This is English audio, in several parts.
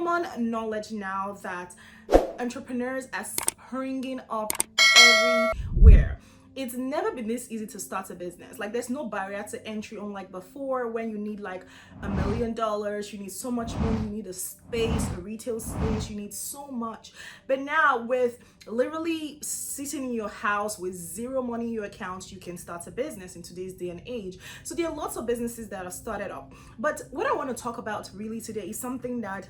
common knowledge now that entrepreneurs are springing up everywhere. It's never been this easy to start a business. Like, there's no barrier to entry, unlike before when you need like $1 million, you need so much money, you need a space, a retail space, you need so much. But now, with literally sitting in your house with zero money in your account, you can start a business in today's day and age. So there are lots of businesses that are started up. But what I want to talk about really today is something that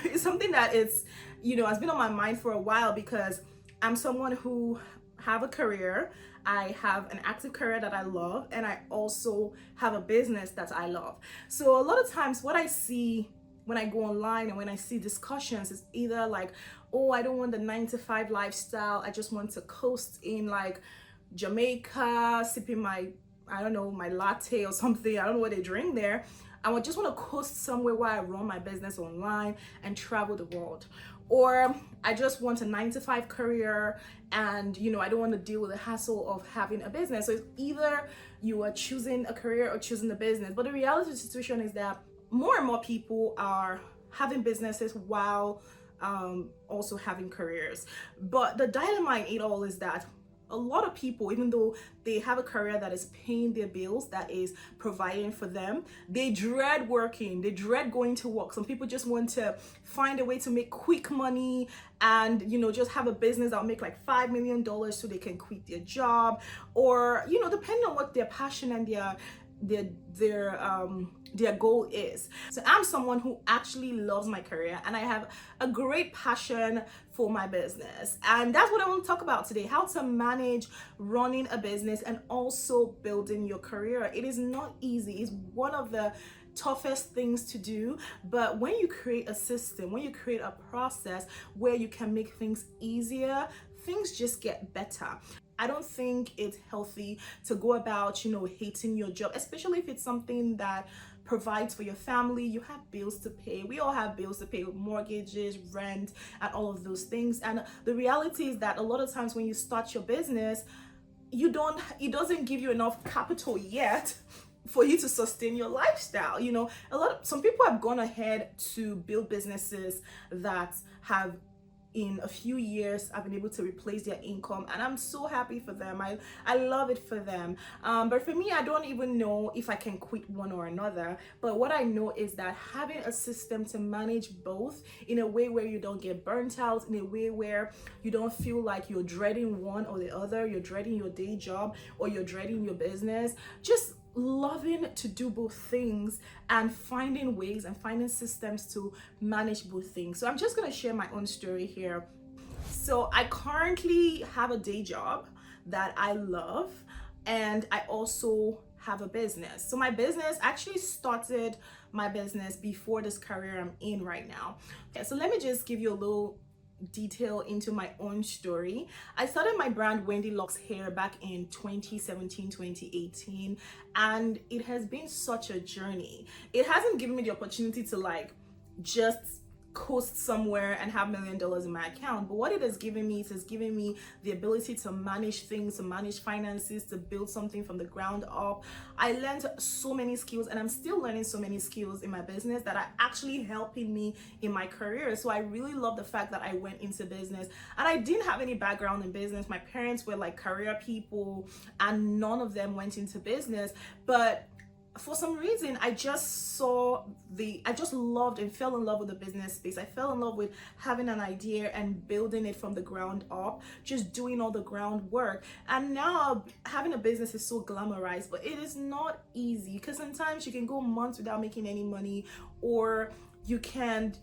it's something that it's, has been on my mind for a while, because I'm someone who have a career. I have an active career that I love, and I also have a business that I love. So a lot of times what I see when I go online and when I see discussions is either like, oh, I don't want the 9 to 5 lifestyle. I just want to coast in like Jamaica, sipping my, I don't know, my latte or something. I don't know what they drink there. I would just want to coast somewhere where I run my business online and travel the world. Or I just want a 9 to 5 career, and I don't want to deal with the hassle of having a business. So it's either you are choosing a career or choosing a business. But the reality of the situation is that more and more people are having businesses while also having careers. But the dilemma in it all is that a lot of people, even though they have a career that is paying their bills, that is providing for them, they dread working, they dread going to work. Some people just want to find a way to make quick money and, just have a business that'll make like $5 million so they can quit their job, or, depending on what their passion and their goal is. So I'm someone who actually loves my career, and I have a great passion for my business, and that's what I want to talk about today: how to manage running a business and also building your career. It is not easy. It's one of the toughest things to do, but when you create a system, when you create a process where you can make things easier, things just get better. I don't think it's healthy to go about, hating your job, especially if it's something that provides for your family. You have bills to pay. We all have bills to pay, with mortgages, rent, and all of those things. And the reality is that a lot of times when you start your business, it doesn't give you enough capital yet for you to sustain your lifestyle. Some people have gone ahead to build businesses that have, in a few years, I've been able to replace their income, and I'm so happy for them. I love it for them. But for me, I don't even know if I can quit one or another. But what I know is that having a system to manage both in a way where you don't get burnt out, in a way where you don't feel like you're dreading one or the other, you're dreading your day job or you're dreading your business, just loving to do both things and finding ways and finding systems to manage both things. So I'm just going to share my own story here. So I currently have a day job that I love, and I also have a business. So my business, actually started my business before this career I'm in right now. Okay, so let me just give you a little detail into my own story. I started my brand Wendy Locks Hair back in 2017, 2018, and it has been such a journey. It hasn't given me the opportunity to like just coast somewhere and have $1 million in my account, but what it has given me is the ability to manage things, to manage finances, to build something from the ground up. I learned so many skills, and I'm still learning so many skills in my business that are actually helping me in my career. So I really love the fact that I went into business, and I didn't have any background in business. My parents were like career people, and none of them went into business, but for some reason, I just loved and fell in love with the business space. I fell in love with having an idea and building it from the ground up, just doing all the groundwork. And now having a business is so glamorized, but it is not easy, because sometimes you can go months without making any money, or you can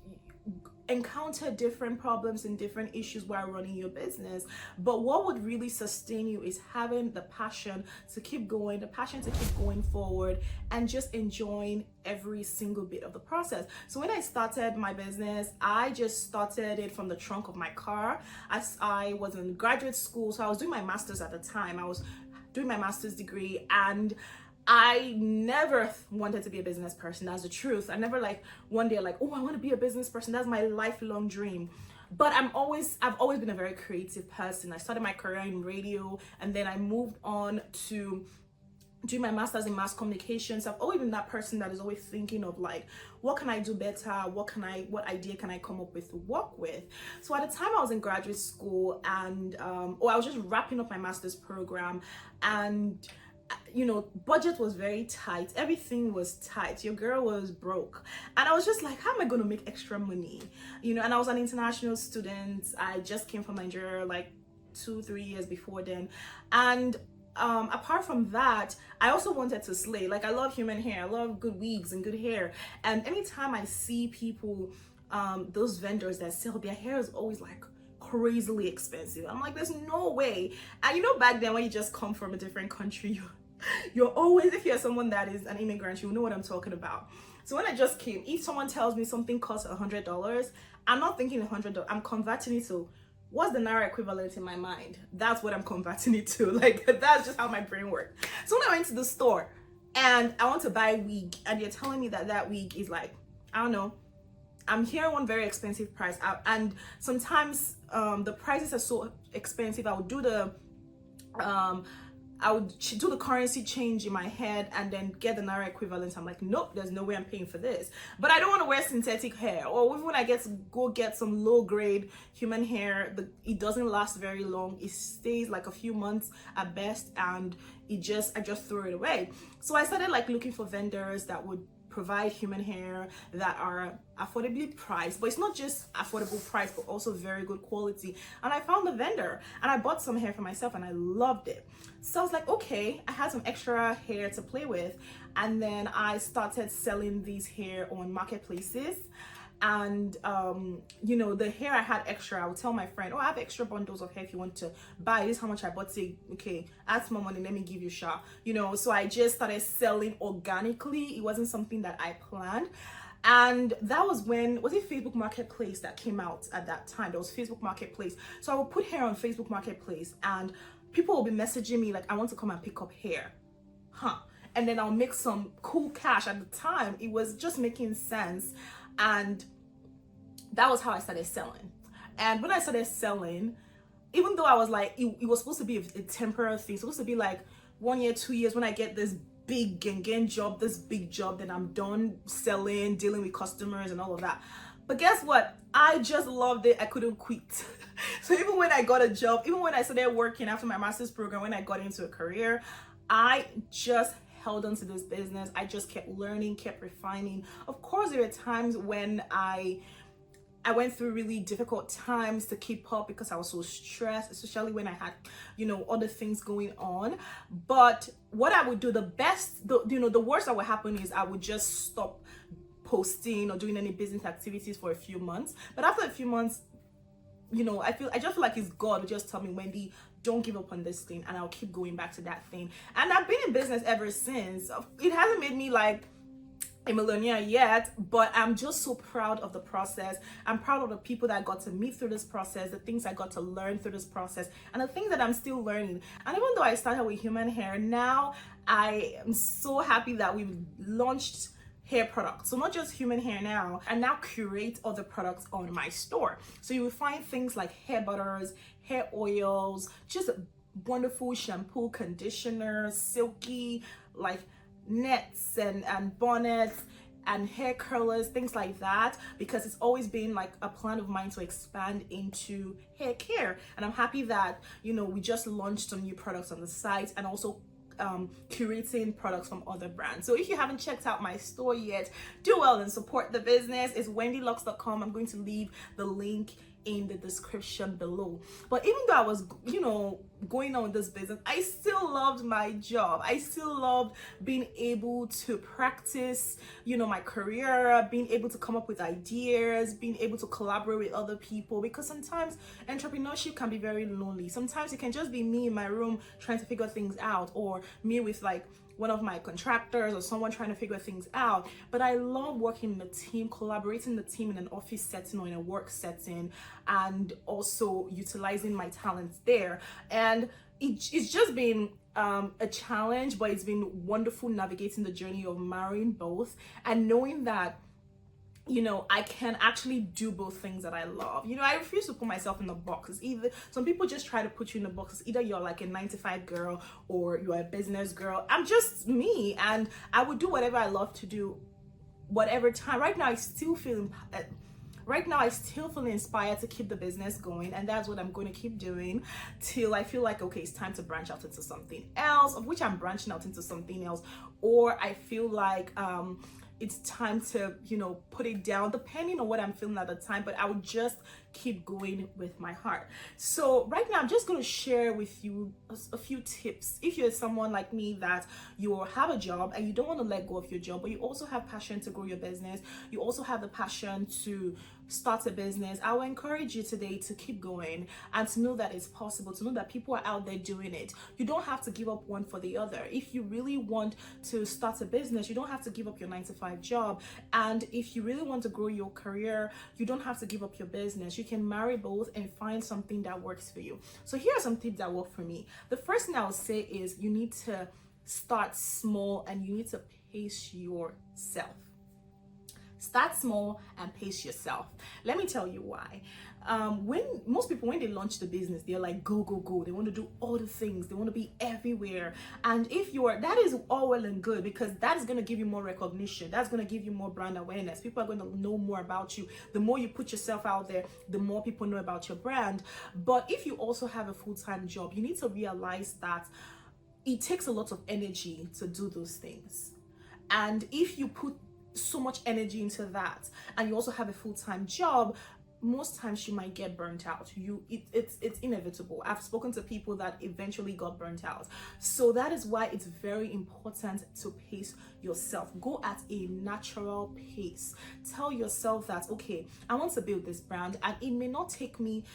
encounter different problems and different issues while running your business. But what would really sustain you is having the passion to keep going, the passion to keep going forward, and just enjoying every single bit of the process. So when I started my business, I just started it from the trunk of my car. As I was in graduate school, so I was doing my master's at the time. I was doing my master's degree, and I never wanted to be a business person. That's the truth. I never one day oh, I want to be a business person. That's my lifelong dream. But I've always been a very creative person. I started my career in radio, and then I moved on to doing my master's in mass communications, I've always been that person that is always thinking of like, what can I do better? What idea can I come up with to work with? So at the time I was in graduate school and, or I was just wrapping up my master's program, and budget was very tight. Everything was tight. Your girl was broke. And I was just like, how am I going to make extra money? And I was an international student. I just came from Nigeria like 2-3 years before then. And apart from that, I also wanted to slay. Like, I love human hair. I love good wigs and good hair. And anytime I see people, those vendors that sell, their hair is always like crazily expensive. I'm like, there's no way. And back then when you just come from a different country, you're always, if you're someone that is an immigrant, you know what I'm talking about. So when I just came, if someone tells me something costs $100, I'm not thinking $100. I'm converting it to what's the Naira equivalent in my mind. That's what I'm converting it to. Like, that's just how my brain works. So when I went to the store and I want to buy a wig, and you're telling me that wig is like, I don't know, I'm hearing one very expensive price out, and sometimes the prices are so expensive. I would do the currency change in my head and then get the Naira equivalent. I'm like, nope, there's no way I'm paying for this. But I don't want to wear synthetic hair, or even when I go get some low grade human hair, it doesn't last very long. It stays like a few months at best, and I just throw it away. So I started like looking for vendors that would provide human hair that are affordably priced, but it's not just affordable price, but also very good quality. And I found a vendor and I bought some hair for myself and I loved it. So I was like, okay, I had some extra hair to play with. And then I started selling these hair on marketplaces. And the hair I had extra, I would tell my friend, oh, I have extra bundles of hair if you want to buy. This is how much I bought. Say, okay, add some more money, let me give you a shot. So I just started selling organically. It wasn't something that I planned. And that was when, was it Facebook Marketplace that came out at that time? There was Facebook Marketplace. So I would put hair on Facebook Marketplace and people will be messaging me like, I want to come and pick up hair. And then I'll make some cool cash. At the time, it was just making sense. And that was how I started selling. And when I started selling, even though I was like, it was supposed to be a temporary thing, supposed to be like 1 year, 2 years, when I get this big big job, then I'm done selling, dealing with customers and all of that. But guess what? I just loved it. I couldn't quit. So even when I got a job, even when I started working after my master's program, when I got into a career, I just held on to this business. I just kept learning, kept refining. Of course, there were times when I went through really difficult times to keep up because I was so stressed, especially when I had, other things going on. But what I would do, the worst that would happen is I would just stop posting or doing any business activities for a few months. But after a few months, I just feel like it's God who just tell me, Wendy, don't give up on this thing, and I'll keep going back to that thing. And I've been in business ever since. It hasn't made me like a millionaire yet, but I'm just so proud of the process. I'm proud of the people that I got to meet through this process, the things I got to learn through this process, and the things that I'm still learning. And even though I started with human hair, now I am so happy that we've launched hair products. So not just human hair now, I now curate other products on my store. So you will find things like hair butters, hair oils, just wonderful shampoo, conditioners, silky like nets and bonnets and hair curlers, things like that, because it's always been like a plan of mine to expand into hair care. And I'm happy that we just launched some new products on the site, and also curating products from other brands. So if you haven't checked out my store yet, do well and support the business. It's wendylocks.com. I'm going to leave the link in the description below. But even though I was going on with this business, I still loved my job. I still loved being able to practice my career, being able to come up with ideas, being able to collaborate with other people, because sometimes entrepreneurship can be very lonely. Sometimes it can just be me in my room trying to figure things out, or me with like one of my contractors or someone trying to figure things out. But I love working in a team, collaborating the team in an office setting or in a work setting, and also utilizing my talents there. And it's just been a challenge, but it's been wonderful navigating the journey of marrying both and knowing that I can actually do both things that I love. I refuse to put myself in the boxes. Either some people just try to put you in the boxes. Either you're like a 9 to 5 girl or you're a business girl. I'm just me, and I would do whatever I love to do, whatever time. Right now I still feel inspired to keep the business going, and that's what I'm going to keep doing till I feel like, okay, it's time to branch out into something else, of which I'm branching out into something else, or I feel like it's time to put it down, depending on what I'm feeling at the time. But I would just keep going with my heart. So right now I'm just going to share with you a few tips. If you're someone like me that you have a job and you don't want to let go of your job, but you also have passion to grow your business, you also have the passion to start a business, I will encourage you today to keep going and to know that it's possible, to know that people are out there doing it. You don't have to give up one for the other. If you really want to start a business, you don't have to give up your 9 to 5 job. And if you really want to grow your career, you don't have to give up your business. You can marry both and find something that works for you. So here are some tips that work for me. The first thing I would say is you need to start small and you need to pace yourself. Start small and pace yourself. Let me tell you why. When most people, when they launch the business, they're like, go, go, go. They want to do all the things. They want to be everywhere. And that is all well and good, because that is going to give you more recognition. That's going to give you more brand awareness. People are going to know more about you. The more you put yourself out there, the more people know about your brand. But if you also have a full-time job, you need to realize that it takes a lot of energy to do those things. And if you put so much energy into that and you also have a full-time job, most times you might get burnt out. It's inevitable. I've spoken to people that eventually got burnt out. So that is why it's very important to pace yourself. Go at a natural pace. Tell yourself that, okay, I want to build this brand, and it may not take me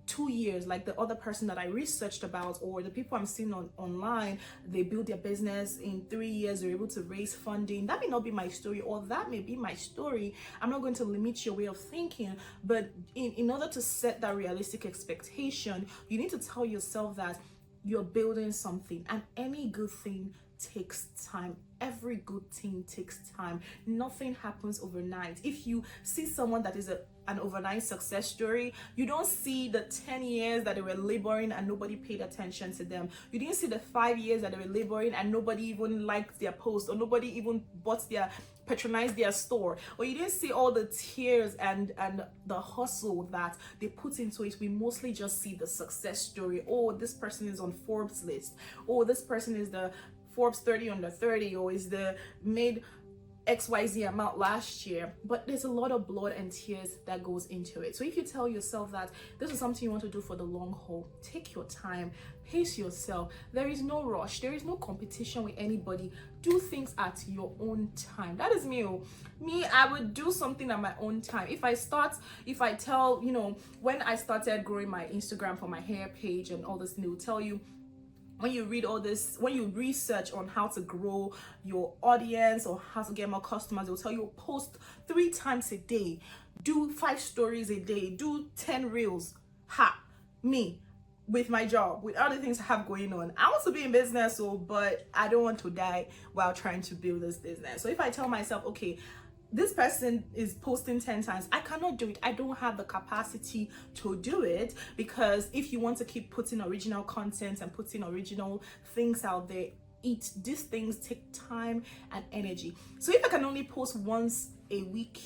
2 years like the other person that I researched about, or the people I'm seeing online. They build their business in 3 years, they're able to raise funding. That may not be my story, or that may be my story. I'm not going to limit your way of thinking, but in order to set that realistic expectation, you need to tell yourself that you're building something, and any good thing takes time. Every good thing takes time. Nothing happens overnight. If you see someone that is an overnight success story, you don't see the 10 years that they were laboring and nobody paid attention to them. You didn't see the 5 years that they were laboring and nobody even liked their post, or nobody even patronized their store, or you didn't see all the tears and the hustle that they put into it. We mostly just see the success story. Oh, this person is on Forbes list. Oh, this person is the Forbes 30 under 30, or is the made XYZ amount last year. But there's a lot of blood and tears that goes into it. So if you tell yourself that this is something you want to do for the long haul, take your time, pace yourself. There is no rush. There is no competition with anybody. Do things at your own time. That is me. I would do something at my own time. When I started growing my Instagram for my hair page and all this, they'll tell you, when you read all this, when you research on how to grow your audience or how to get more customers, they'll tell you post 3 times a day, do 5 stories a day, do 10 reels. Me, with my job, with other things I have going on, I want to be in business, but I don't want to die while trying to build this business. So if I tell myself, okay, this person is posting 10 times, I cannot do it. I don't have the capacity to do it, because if you want to keep putting original content and putting original things out there, these things take time and energy. So if I can only post once a week,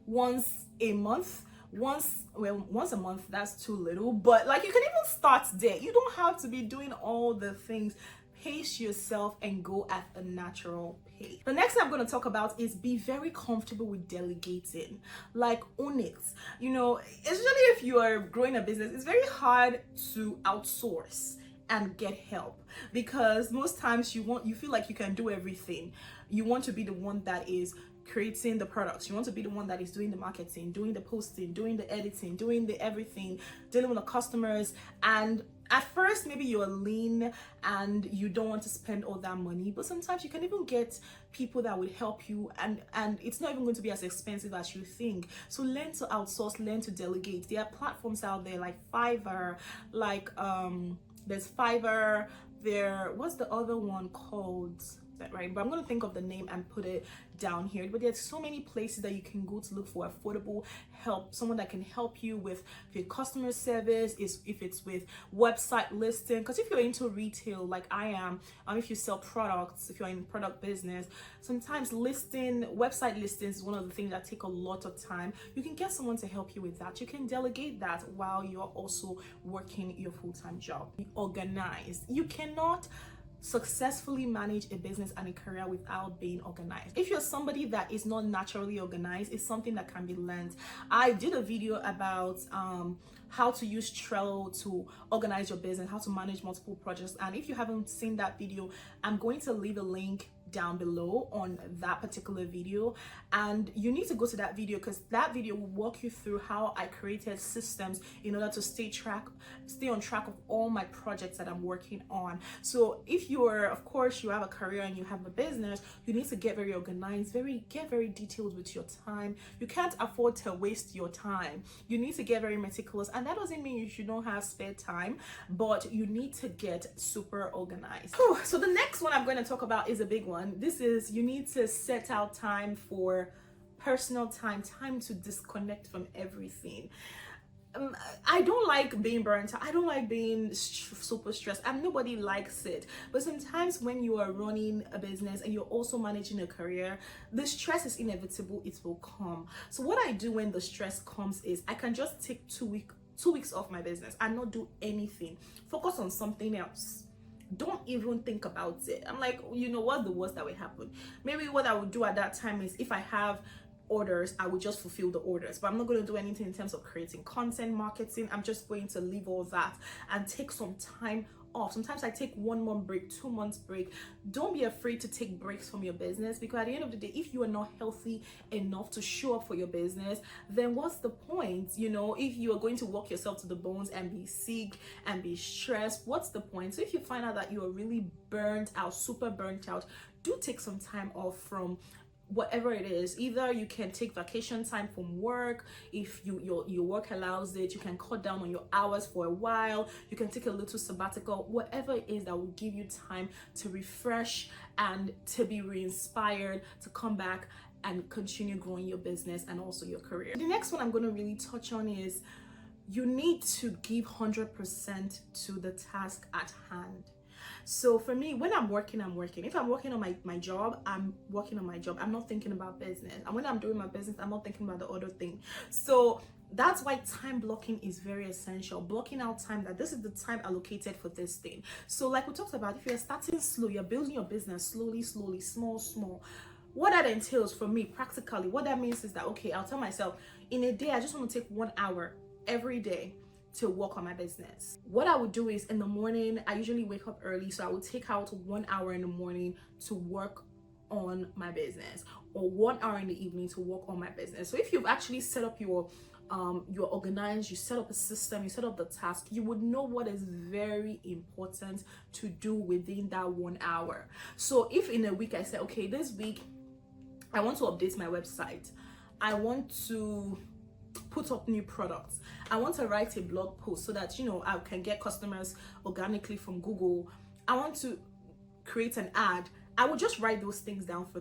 once a month, once a month, that's too little. But you can even start there. You don't have to be doing all the things. Pace yourself and go at a natural pace. The next thing I'm going to talk about is be very comfortable with delegating. Own it. Especially if you are growing a business, it's very hard to outsource and get help, because most times you feel like you can do everything. You want to be the one that is creating the products. You want to be the one that is doing the marketing, doing the posting, doing the editing, doing the everything, dealing with the customers. And at first, maybe you're lean and you don't want to spend all that money, but sometimes you can even get people that will help you, and it's not even going to be as expensive as you think. So learn to outsource, learn to delegate. There are platforms out there like Fiverr, there's Fiverr, what's the other one called? right? But I'm going to think of the name and put it down here. But there's so many places that you can go to look for affordable help, someone that can help you with your customer service, is if it's with website listing. Because if you're into retail like I am, if you sell products, if you're in product business, sometimes website listings is one of the things that take a lot of time. You can get someone to help you with that. You can delegate that while you're also working your full-time job. Be organized. You cannot successfully manage a business and a career without being organized. If you're somebody that is not naturally organized, it's something that can be learned. I did a video about how to use Trello to organize your business, how to manage multiple projects, and if you haven't seen that video, I'm going to leave a link down below on that particular video, and you need to go to that video because that video will walk you through how I created systems in order to stay on track of all my projects that I'm working on. So if you have a career and you have a business, you need to get very organized, get very detailed with your time. You can't afford to waste your time. You need to get very meticulous, and that doesn't mean you don't have spare time, but you need to get super organized. So the next one I'm going to talk about is a big one. This is, you need to set out time for personal time to disconnect from everything. I don't like being burnt out. I don't like being super stressed, and nobody likes it. But sometimes when you are running a business and you're also managing a career, the stress is inevitable. It will come. So what I do when the stress comes is I can just take 2 weeks off my business and not do anything. Focus on something else. Don't even think about it. I'm like, you know what, the worst that would happen? Maybe what I would do at that time is, if I have orders, I would just fulfill the orders, but I'm not going to do anything in terms of creating content, marketing. I'm just going to leave all that and take some time off. Sometimes I take 1 month break, 2 months break. Don't be afraid to take breaks from your business, because at the end of the day, if you are not healthy enough to show up for your business, then what's the point? If you are going to work yourself to the bones and be sick and be stressed, what's the point? So if you find out that you are really burnt out, super burnt out, do take some time off from whatever it is. Either you can take vacation time from work, if your work allows it. You can cut down on your hours for a while. You can take a little sabbatical. Whatever it is that will give you time to refresh and to be re-inspired to come back and continue growing your business and also your career. The next one I'm going to really touch on is, you need to give 100% to the task at hand. So for me, when I'm working. If I'm working on my job, I'm working on my job. I'm not thinking about business. And when I'm doing my business, I'm not thinking about the other thing. So that's why time blocking is very essential. Blocking out time, that this is the time allocated for this thing. So like we talked about, if you're starting slow, you're building your business slowly, small. What that entails for me practically, what that means is that, okay, I'll tell myself, in a day, I just want to take 1 hour every day to work on my business. What I would do is, in the morning, I usually wake up early, so I would take out 1 hour in the morning to work on my business, or 1 hour in the evening to work on my business. So if you've actually set up you're organized, you set up a system, you set up the task, you would know what is very important to do within that 1 hour. So if in a week I say, okay, this week I want to update my website, I want to put up new products, I want to write a blog post so that I can get customers organically from Google, I want to create an ad, I will just write those things down for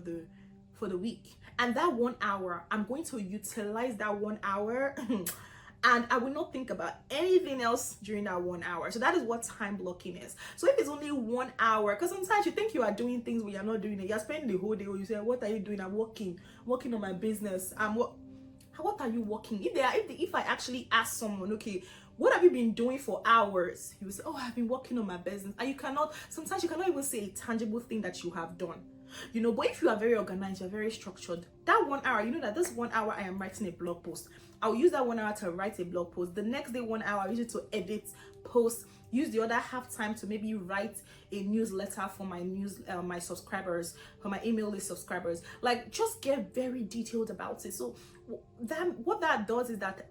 the week. And that 1 hour, I'm going to utilize that 1 hour and I will not think about anything else during that 1 hour. So that is what time blocking is. So if it's only 1 hour, because sometimes you think you are doing things when you're not doing it, you're spending the whole day, or you say, what are you doing? I'm working on my business. What are you working? If I actually ask someone, okay, what have you been doing for hours? He will say, oh, I've been working on my business. And sometimes you cannot even say a tangible thing that you have done. But if you are very organized, you're very structured, that 1 hour, that this 1 hour I am writing a blog post. I'll use that 1 hour to write a blog post. The next day, 1 hour, I use it to edit, post, use the other half time to maybe write a newsletter for my subscribers, for my email list subscribers. Like, just get very detailed about it. So what that does is that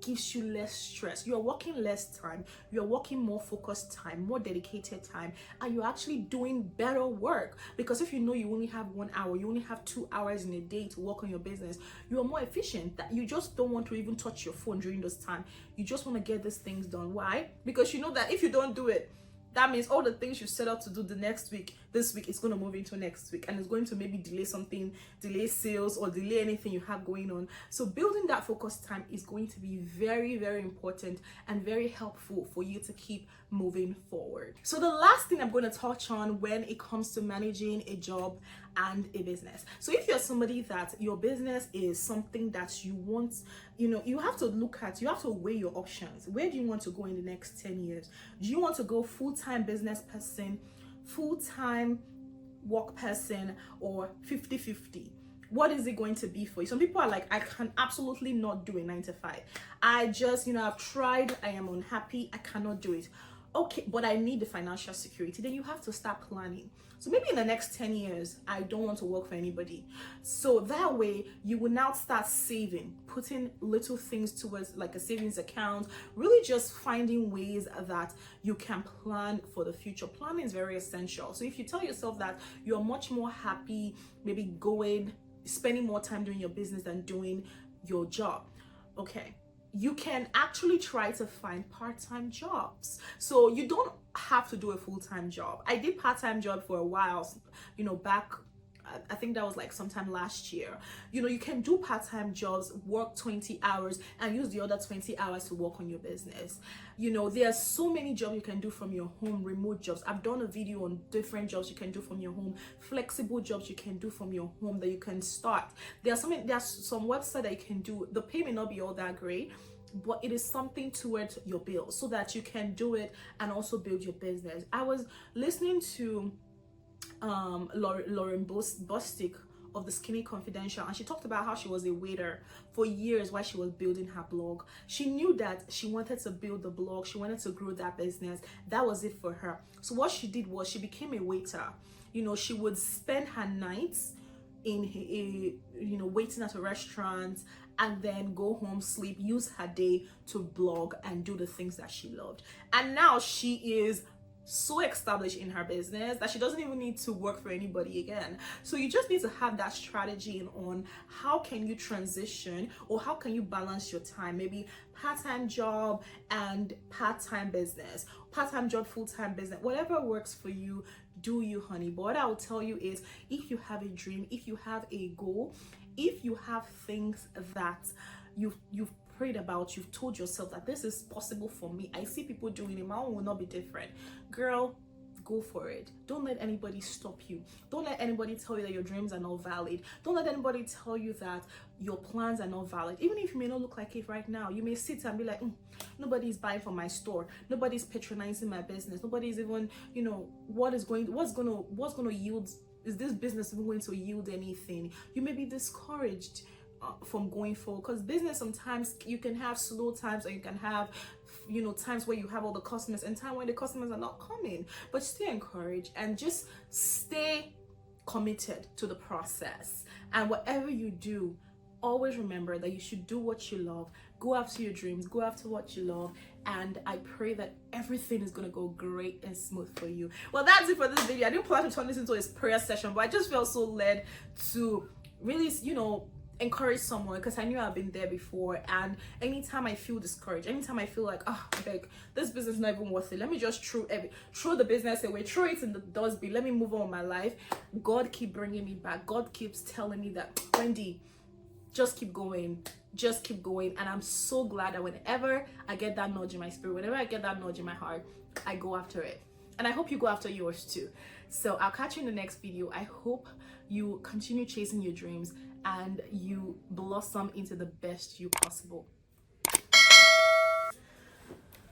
gives you less stress. You're working less time, you're working more focused time, more dedicated time, and you're actually doing better work. Because if you only have 1 hour, you only have 2 hours in a day to work on your business, you're more efficient. That you just don't want to even touch your phone during this time. You just want to get these things done. Why? Because you know that if you don't do it, that means all the things you set out to do this week is going to move into next week, and it's going to maybe delay something, delay sales, or delay anything you have going on. So building that focus time is going to be very, very important and very helpful for you to keep moving forward. So the last thing I'm going to touch on when it comes to managing a job and a business. So if you're somebody that your business is something that you want, you have to weigh your options. Where do you want to go in the next 10 years? Do you want to go full-time business person, full-time work person, or 50-50? What is it going to be for you? Some people are like, I can absolutely not do a 9 to 5. I just, I've tried, I am unhappy, I cannot do it. Okay, but I need the financial security. Then you have to start planning. So maybe in the next 10 years, I don't want to work for anybody. So that way, you will now start saving, putting little things towards like a savings account, really just finding ways that you can plan for the future. Planning is very essential. So if you tell yourself that you're much more happy, maybe spending more time doing your business than doing your job, okay, you can actually try to find part-time jobs. So you don't have to do a full-time job. I did part-time job for a while, back, I think that was like sometime last year. You can do part-time jobs, work 20 hours and use the other 20 hours to work on your business. There are so many jobs you can do from your home, remote jobs. I've done a video on different jobs you can do from your home, flexible jobs you can do from your home that you can start. There's some website that you can do. The pay may not be all that great, but it is something towards your bills so that you can do it and also build your business. I was listening to Lauren Bostick of the Skinny Confidential, and she talked about how she was a waiter for years while she was building her blog. She knew that she wanted to build the blog, she wanted to grow that business. That was it for her. So what she did was she became a waiter. She would spend her nights waiting at a restaurant, and then go home, sleep, use her day to blog and do the things that she loved. And now she is so established in her business that she doesn't even need to work for anybody again. So you just need to have that strategy on how can you transition, or how can you balance your time, maybe part-time job and part-time business, part-time job, full-time business, whatever works for you. Do you, honey? But what I will tell you is, if you have a dream, if you have a goal, if you have things that you've prayed about, you've told yourself that this is possible for me, I see people doing it, my own will not be different. Girl, go for it. Don't let anybody stop you. Don't let anybody tell you that your dreams are not valid. Don't let anybody tell you that your plans are not valid. Even if you may not look like it right now, you may sit and be like, nobody's buying from my store, nobody's patronizing my business, nobody's even, what's going to yield, is this business even going to yield anything? You may be discouraged from going forward, because business, sometimes you can have slow times, or you can have times where you have all the customers and time when the customers are not coming. But stay encouraged and just stay committed to the process. And whatever you do, always remember that you should do what you love. Go after your dreams, go after what you love, and I pray that everything is gonna go great and smooth for you. Well, that's it for this video. I didn't plan to turn this into a prayer session, but I just felt so led to really encourage someone, because I knew I've been there before. And anytime I feel discouraged, anytime I feel like, this business is not even worth it, let me just throw the business away, throw it in the dustbin, let me move on with my life. God keep bringing me back. God keeps telling me that, Wendy, just keep going, and I'm so glad that whenever I get that nudge in my spirit, whenever I get that nudge in my heart, I go after it. And I hope you go after yours too. So I'll catch you in the next video. I hope you continue chasing your dreams and you blossom into the best you possible.